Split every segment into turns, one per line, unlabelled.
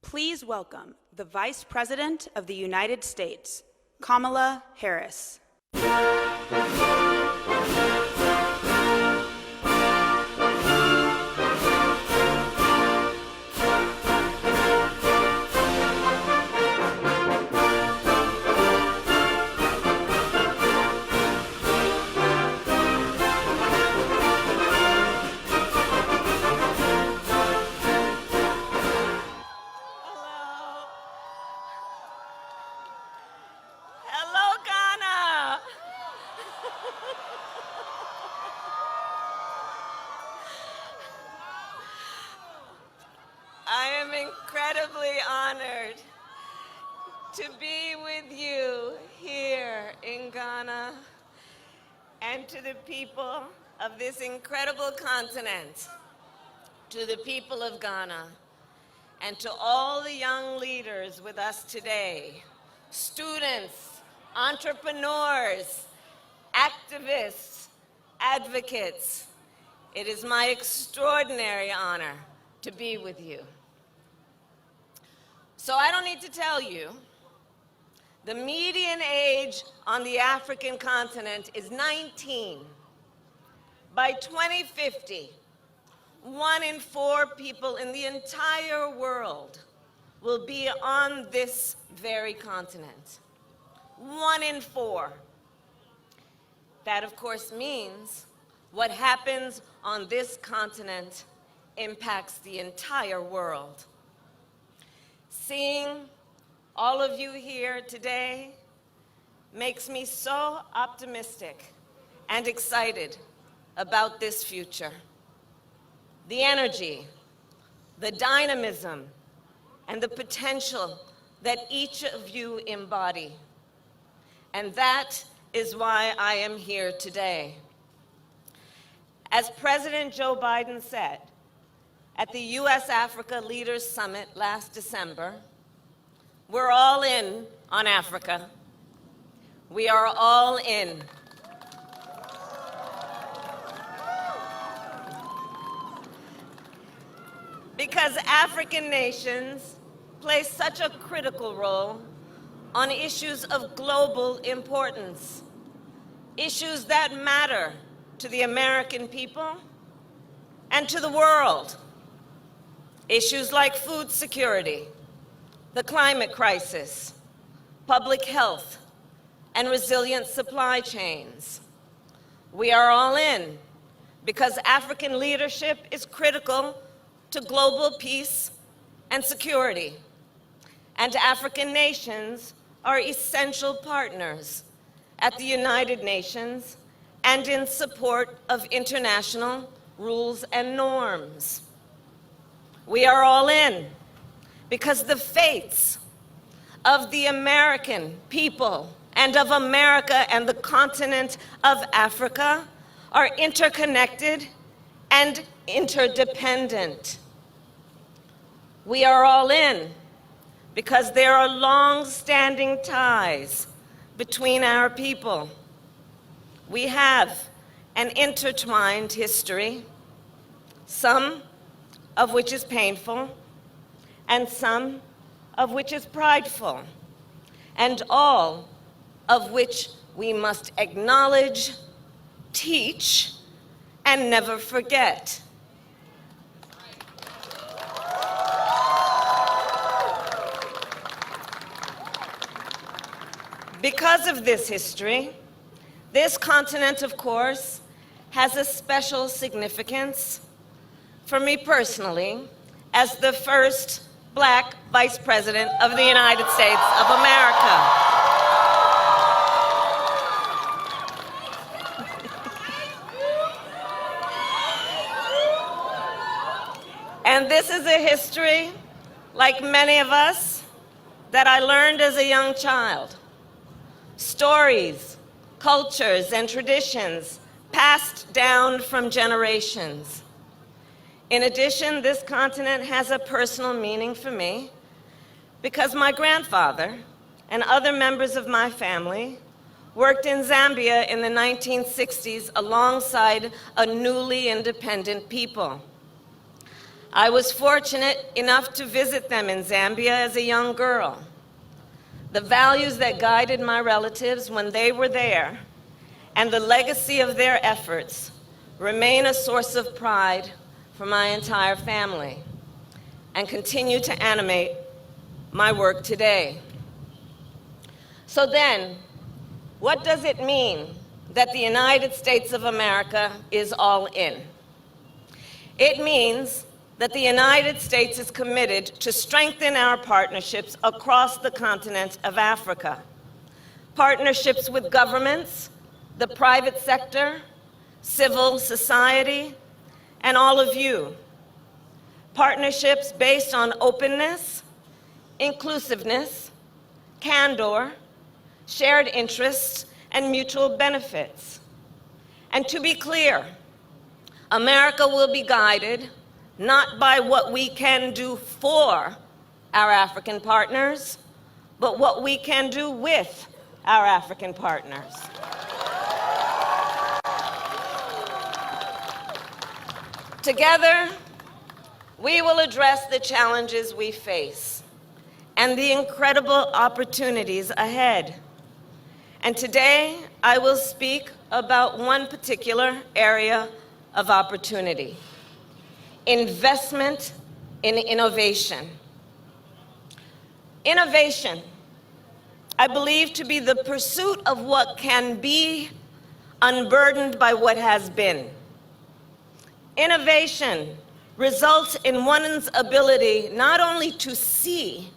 Please welcome the Vice President of the United States, Kamala Harris.
I am incredibly honored to be with you here in Ghana and to the people of this incredible continent, to the people of Ghana, and to all the young leaders with us today, students, entrepreneurs, activists, advocates. It is my extraordinary honor to be with you. So I don't need to tell you, the median age on the African continent is 19. By 2050, 1 in 4 people in the entire world will be on this very continent. 1 in 4. That, of course, means what happens on this continent impacts the entire world. Seeing all of you here today makes me so optimistic and excited about this future. The energy, the dynamism, and the potential that each of you embody. And that is why I am here today. As President Joe Biden said at the US-Africa Leaders Summit last December, we're all in on Africa. We are all in. Because African nations play such a critical role on issues of global importance, issues that matter to the American people and to the world. Issues like food security, the climate crisis, public health, and resilient supply chains. We are all in because African leadership is critical to global peace and security, and African nations are essential partners at the United Nations and in support of international rules and norms. We are all in because the fates of the American people and of America and the continent of Africa are interconnected and interdependent. We are all in because there are long-standing ties between our people. We have an intertwined history, some of which is painful, and some of which is prideful, and all of which we must acknowledge, teach, and never forget. Because of this history, this continent, of course, has a special significance for me personally as the first Black Vice President of the United States of America. And this is a history, like many of us, that I learned as a young child. Stories, cultures, and traditions passed down from generations. In addition, this continent has a personal meaning for me because my grandfather and other members of my family worked in Zambia in the 1960s alongside a newly independent people. I was fortunate enough to visit them in Zambia as a young girl. The values that guided my relatives when they were there and the legacy of their efforts remain a source of pride for my entire family and continue to animate my work today. So then, what does it mean that the United States of America is all in? It means that the United States is committed to strengthen our partnerships across the continent of Africa. Partnerships with governments, the private sector, civil society, and all of you. Partnerships based on openness, inclusiveness, candor, shared interests, and mutual benefits. And to be clear, America will be guided not by what we can do for our African partners, but what we can do with our African partners. Together, we will address the challenges we face and the incredible opportunities ahead. And today, I will speak about one particular area of opportunity: investment in innovation. Innovation, I believe to be the pursuit of what can be, unburdened by what has been. Innovation results in one's ability not only to see,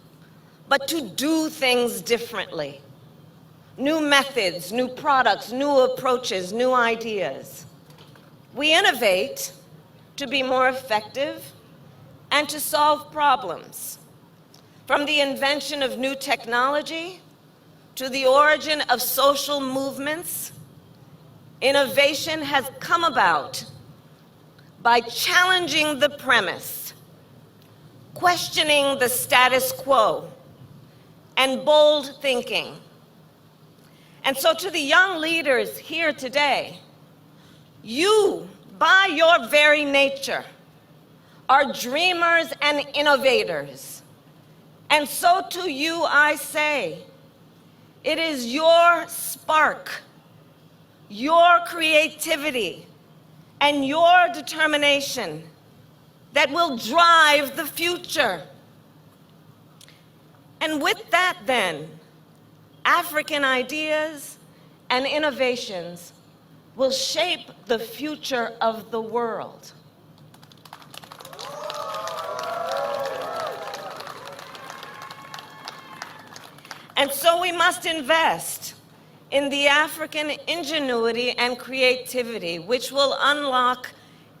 but to do things differently. New methods, new products, new approaches, new ideas. We innovate to be more effective and to solve problems. From the invention of new technology to the origin of social movements, innovation has come about by challenging the premise, questioning the status quo, and bold thinking. And so to the young leaders here today, you, by your very nature, are dreamers and innovators. And so to you I say, it is your spark, your creativity, and your determination that will drive the future. And with that then, African ideas and innovations will shape the future of the world. And so we must invest in the African ingenuity and creativity, which will unlock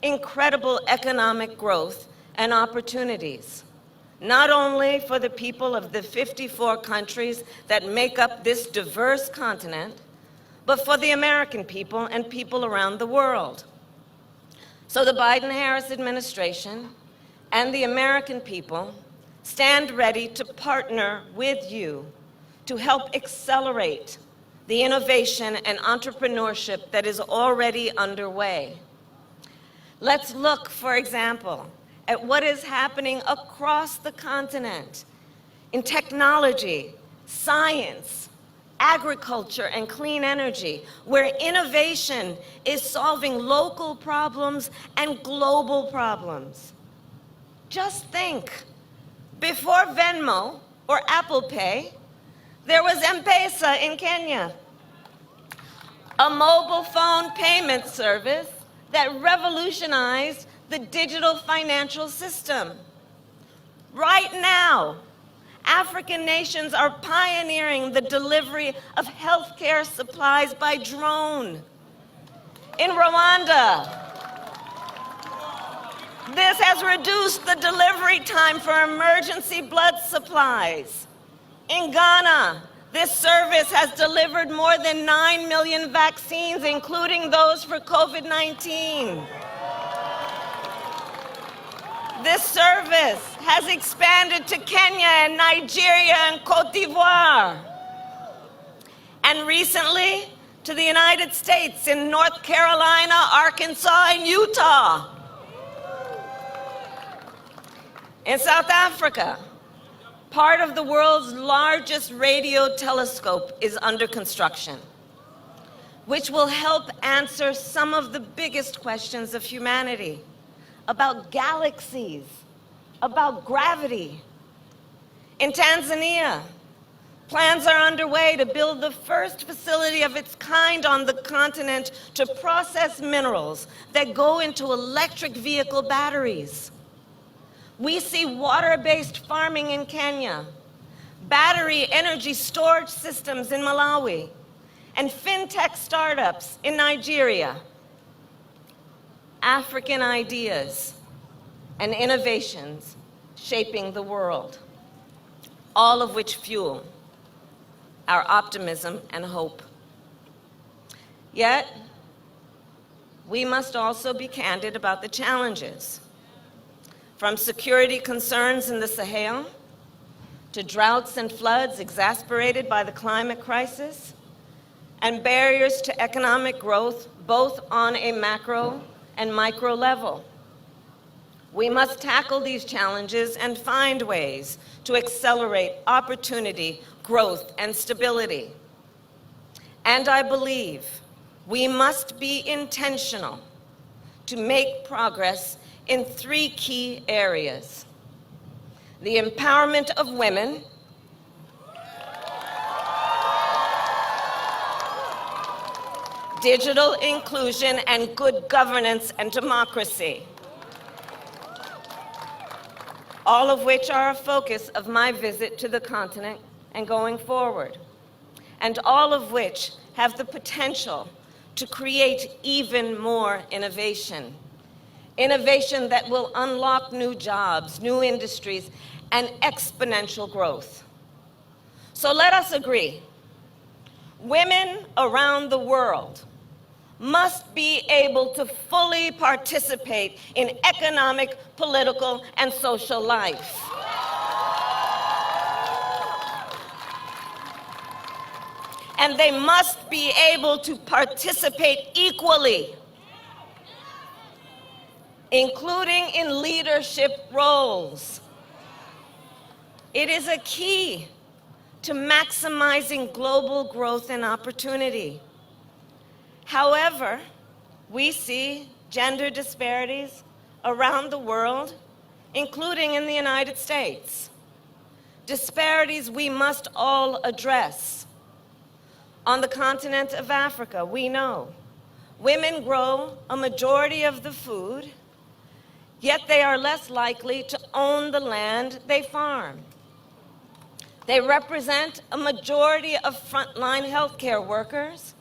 incredible economic growth and opportunities, not only for the people of the 54 countries that make up this diverse continent, but for the American people and people around the world. So the Biden-Harris administration and the American people stand ready to partner with you to help accelerate the innovation and entrepreneurship that is already underway. Let's look, for example, at what is happening across the continent in technology, science, agriculture, and clean energy, where innovation is solving local problems and global problems. Just think, before Venmo or Apple Pay, there was M-Pesa in Kenya, a mobile phone payment service that revolutionized the digital financial system. Right now, African nations are pioneering the delivery of healthcare supplies by drone. In Rwanda, This has reduced the delivery time for emergency blood supplies. In Ghana, this service has delivered more than 9 million vaccines, including those for COVID-19. This service has expanded to Kenya and Nigeria and Cote d'Ivoire, and recently to the United States in North Carolina, Arkansas, and Utah. In South Africa, part of the world's largest radio telescope is under construction, which will help answer some of the biggest questions of humanity about galaxies, about gravity. In Tanzania, plans are underway to build the first facility of its kind on the continent to process minerals that go into electric vehicle batteries. We see water-based farming in Kenya, battery energy storage systems in Malawi, and fintech startups in Nigeria. African ideas and innovations shaping the world, all of which fuel our optimism and hope. Yet, we must also be candid about the challenges, from security concerns in the Sahel to droughts and floods exacerbated by the climate crisis, and barriers to economic growth both on a macro and micro level. We must tackle these challenges and find ways to accelerate opportunity, growth, and stability. And I believe we must be intentional to make progress in 3 key areas: the empowerment of women, digital inclusion, and good governance and democracy, all of which are a focus of my visit to the continent and going forward, and all of which have the potential to create even more innovation. Innovation that will unlock new jobs, new industries, and exponential growth. So let us agree. Women around the world must be able to fully participate in economic, political, and social life. And they must be able to participate equally, including in leadership roles. It is a key to maximizing global growth and opportunity. However, we see gender disparities around the world, including in the United States. Disparities we must all address. On the continent of Africa, we know women grow a majority of the food, yet they are less likely to own the land they farm. They represent a majority of frontline healthcare workers,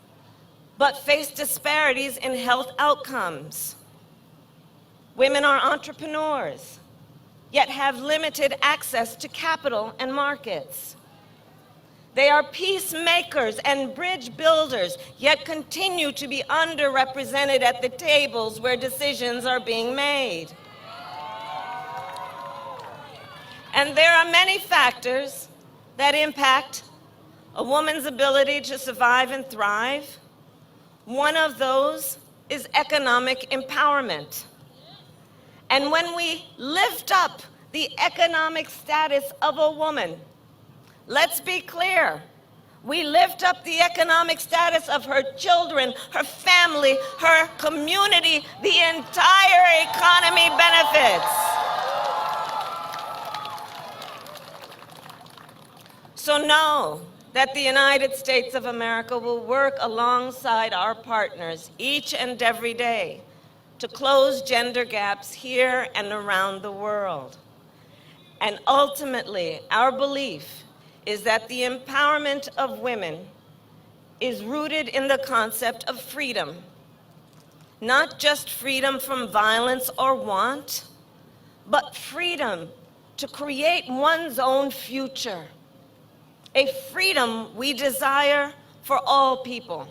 but face disparities in health outcomes. Women are entrepreneurs, yet have limited access to capital and markets. They are peacemakers and bridge builders, yet continue to be underrepresented at the tables where decisions are being made. And there are many factors that impact a woman's ability to survive and thrive. One of those is economic empowerment. And when we lift up the economic status of a woman, let's be clear, we lift up the economic status of her children, her family, her community, the entire economy benefits. So know that the United States of America will work alongside our partners each and every day to close gender gaps here and around the world. And ultimately, our belief is that the empowerment of women is rooted in the concept of freedom, not just freedom from violence or want, but freedom to create one's own future, a freedom we desire for all people.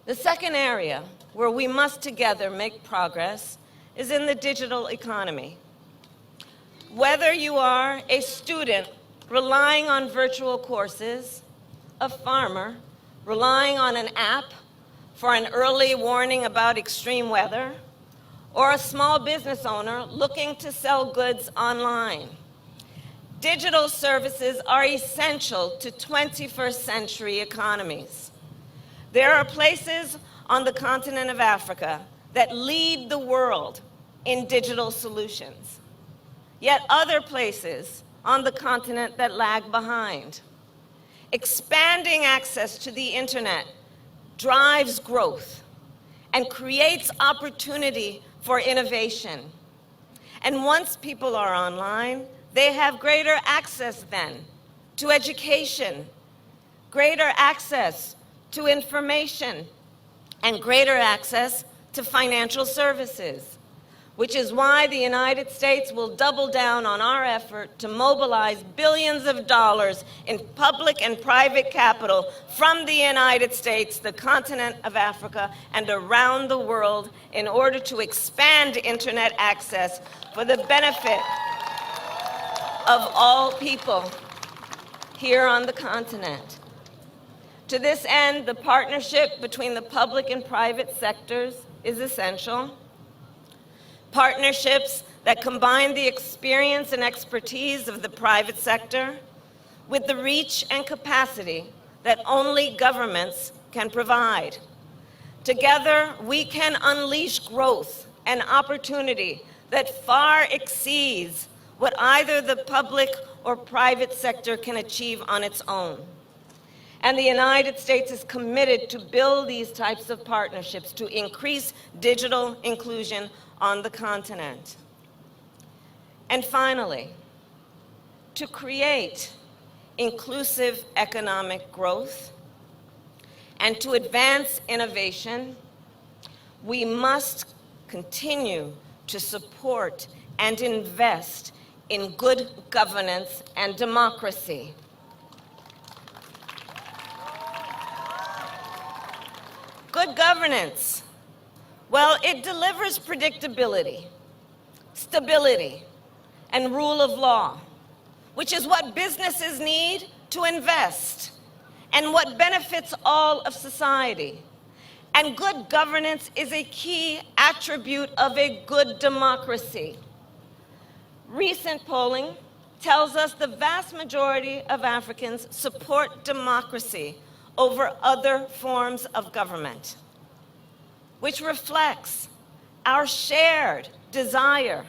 The second area where we must together make progress is in the digital economy. Whether you are a student relying on virtual courses, a farmer relying on an app for an early warning about extreme weather, or a small business owner looking to sell goods online, digital services are essential to 21st century economies. There are places on the continent of Africa that lead the world in digital solutions, yet other places on the continent that lag behind. Expanding access to the internet drives growth and creates opportunity for innovation. And once people are online, they have greater access then to education, greater access to information, and greater access to financial services, which is why the United States will double down on our effort to mobilize billions of dollars in public and private capital from the United States, the continent of Africa, and around the world in order to expand internet access for the benefit of all people here on the continent. To this end, the partnership between the public and private sectors is essential. Partnerships that combine the experience and expertise of the private sector with the reach and capacity that only governments can provide. Together, we can unleash growth and opportunity that far exceeds what either the public or private sector can achieve on its own. And the United States is committed to build these types of partnerships to increase digital inclusion on the continent. And finally, to create inclusive economic growth and to advance innovation, we must continue to support and invest in good governance and democracy. Good governance, well, it delivers predictability, stability, and rule of law, which is what businesses need to invest and what benefits all of society. And good governance is a key attribute of a good democracy. Recent polling tells us the vast majority of Africans support democracy over other forms of government, which reflects our shared desire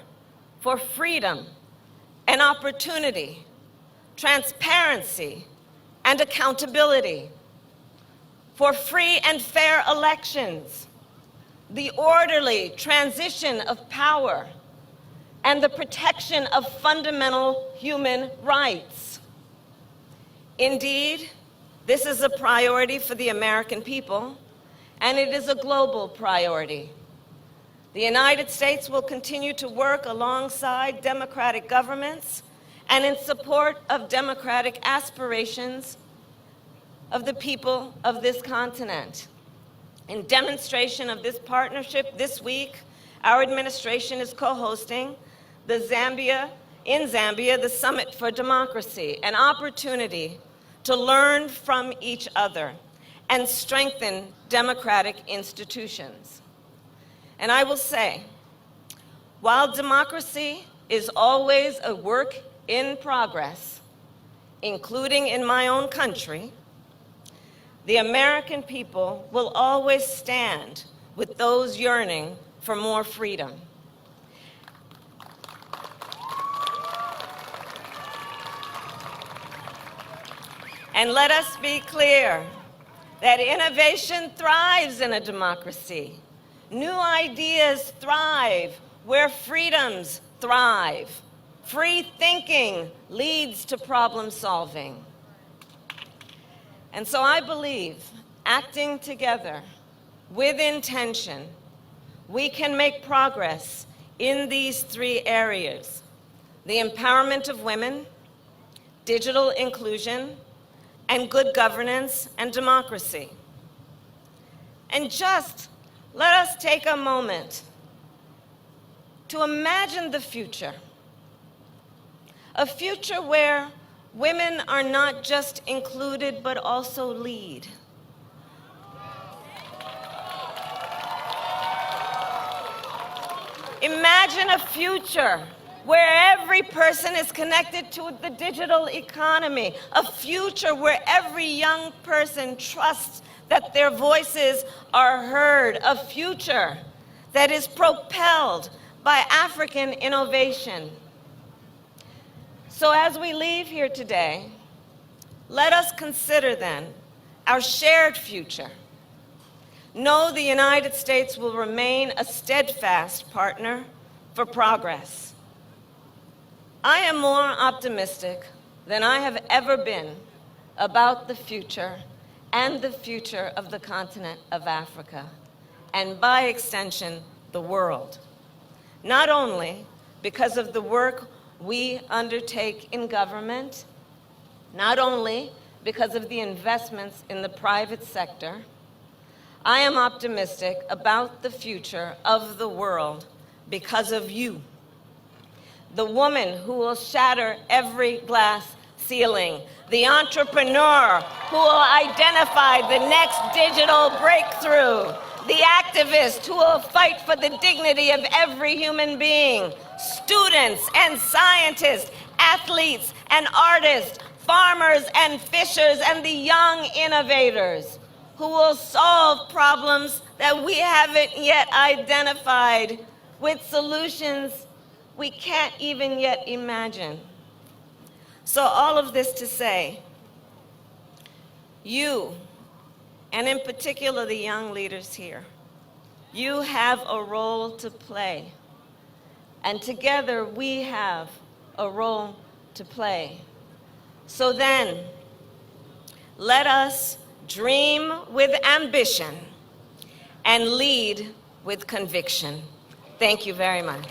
for freedom and opportunity, transparency and accountability, for free and fair elections, the orderly transition of power, and the protection of fundamental human rights. Indeed, this is a priority for the American people, and it is a global priority. The United States will continue to work alongside democratic governments and in support of democratic aspirations of the people of this continent. In demonstration of this partnership, this week, our administration is co-hosting in Zambia, the Summit for Democracy, an opportunity to learn from each other and strengthen democratic institutions. And I will say, while democracy is always a work in progress, including in my own country, the American people will always stand with those yearning for more freedom. And let us be clear that innovation thrives in a democracy. New ideas thrive where freedoms thrive. Free thinking leads to problem solving. And so I believe, acting together with intention, we can make progress in these three areas: the empowerment of women, digital inclusion, and good governance and democracy. And just let us take a moment to imagine the future. A future where women are not just included, but also lead. Imagine a future where every person is connected to the digital economy, a future where every young person trusts that their voices are heard, a future that is propelled by African innovation. So as we leave here today, let us consider then our shared future. Know the United States will remain a steadfast partner for progress. I am more optimistic than I have ever been about the future and the future of the continent of Africa, and by extension, the world. Not only because of the work we undertake in government, not only because of the investments in the private sector, I am optimistic about the future of the world because of you, the woman who will shatter every glass ceiling, the entrepreneur who will identify the next digital breakthrough, the activist who will fight for the dignity of every human being, students and scientists, athletes and artists, farmers and fishers, and the young innovators who will solve problems that we haven't yet identified with solutions we can't even yet imagine. So all of this to say, you, and in particular the young leaders here, you have a role to play. And together we have a role to play. So then, let us dream with ambition and lead with conviction. Thank you very much.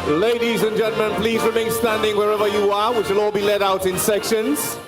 Ladies and gentlemen, please remain standing wherever you are, which will all be led out in sections.